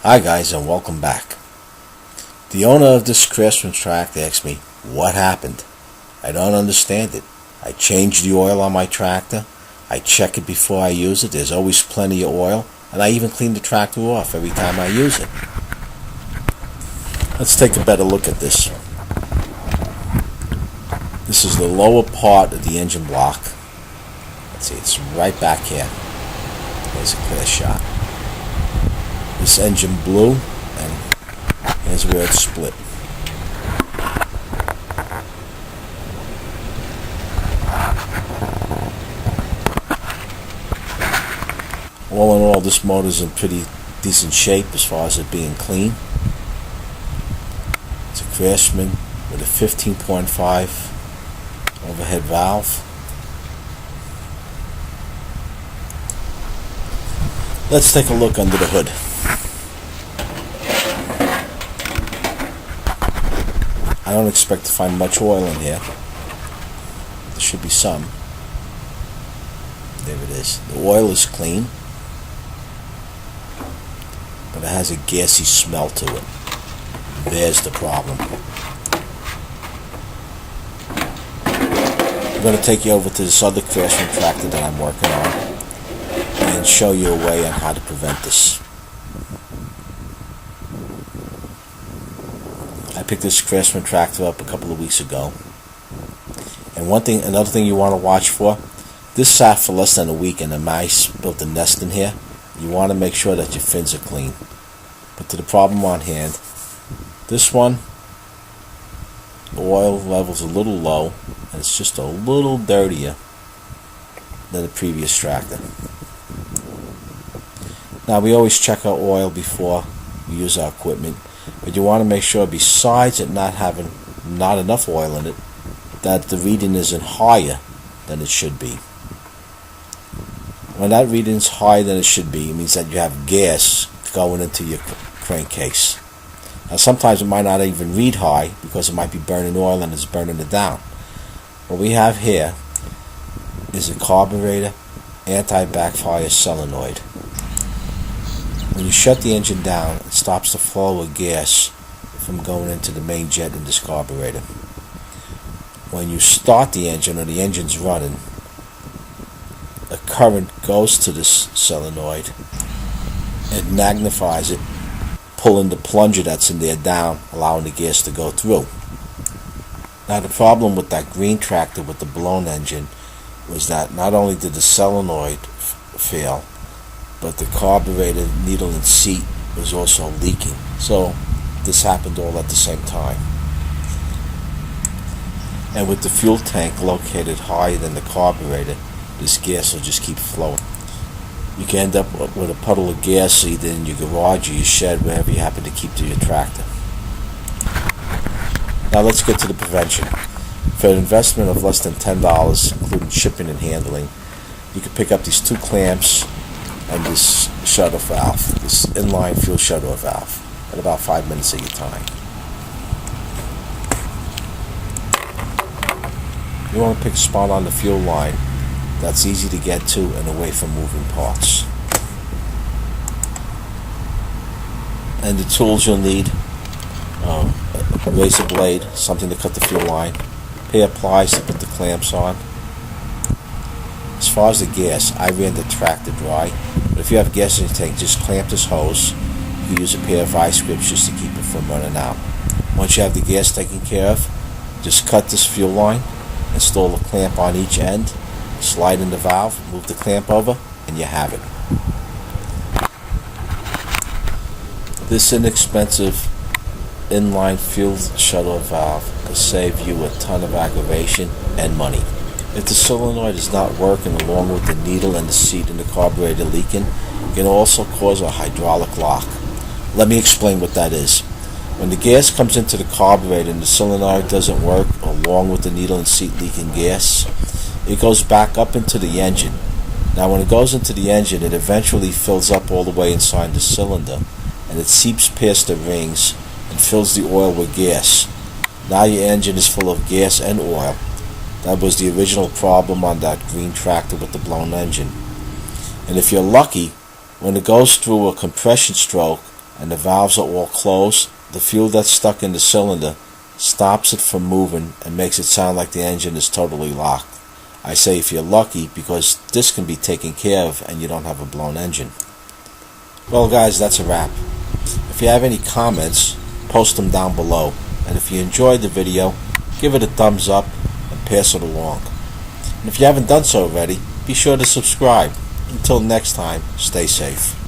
Hi guys, and welcome back. The owner of this Craftsman tractor asked me what happened. I don't understand it. I change the oil on my tractor. I check it before I use it. There's always plenty of oil, and I even clean the tractor off every time I use it. Let's take a better look at this. This is the lower part of the engine block. Let's see, it's right back here. There's a clear shot. This engine blew, and here's where it's split. All in all, this motor's in pretty decent shape as far as it being clean. It's a Craftsman with a 15.5 overhead valve. Let's take a look under the hood. I don't expect to find much oil in here. There should be some. There it is. The oil is clean, but it has a gassy smell to it. There's the problem. I'm going to take you over to this other Craftsman tractor that I'm working on and show you a way on how to prevent this. I picked this Craftsman tractor up a couple of weeks ago, and another thing you want to watch for, this sat for less than a week and the mice built a nest in here. You want to make sure that your fins are clean. But to the problem on hand, this one, the oil level's a little low and it's just a little dirtier than the previous tractor. Now, we always check our oil before we use our equipment, but you want to make sure, besides it not having not enough oil in it, that the reading isn't higher than it should be. When that reading is higher than it should be, it means that you have gas going into your crankcase. Now, sometimes it might not even read high because it might be burning oil and it's burning it down. What we have here is a carburetor anti-backfire solenoid. When you shut the engine down, it stops the flow of gas from going into the main jet in this carburetor. When you start the engine, or the engine's running, a current goes to this solenoid. It magnifies it, pulling the plunger that's in there down, allowing the gas to go through. Now, the problem with that green tractor with the blown engine was that not only did the solenoid fail, but the carburetor needle and seat was also leaking. So this happened all at the same time. And with the fuel tank located higher than the carburetor, this gas will just keep flowing. You can end up with a puddle of gas either in your garage or your shed, wherever you happen to keep to your tractor. Now let's get to the prevention. For an investment of less than $10, including shipping and handling, you can pick up these two clamps and this shut-off valve, this inline fuel shut-off valve, at about 5 minutes of your time. You want to pick a spot on the fuel line that's easy to get to and away from moving parts. And the tools you'll need, a razor blade, something to cut the fuel line, a pair of pliers to put the clamps on. As far as the gas, I ran the tractor dry, but if you have gas in your tank, just clamp this hose. You can use a pair of vice grips just to keep it from running out. Once you have the gas taken care of, just cut this fuel line, install a clamp on each end, slide in the valve, move the clamp over, and you have it. This inexpensive inline fuel shut-off valve will save you a ton of aggravation and money. If the solenoid is not working along with the needle and the seat in the carburetor leaking, it can also cause a hydraulic lock. Let me explain what that is. When the gas comes into the carburetor and the solenoid doesn't work along with the needle and seat leaking gas, it goes back up into the engine. Now, when it goes into the engine, it eventually fills up all the way inside the cylinder, and it seeps past the rings and fills the oil with gas. Now your engine is full of gas and oil. That was the original problem on that green tractor with the blown engine. And if you're lucky, when it goes through a compression stroke, and the valves are all closed, the fuel that's stuck in the cylinder stops it from moving and makes it sound like the engine is totally locked. I say if you're lucky, because this can be taken care of and you don't have a blown engine. Well guys, that's a wrap. If you have any comments, post them down below, and if you enjoyed the video, give it a thumbs up and pass it along. And if you haven't done so already, be sure to subscribe. Until next time, stay safe.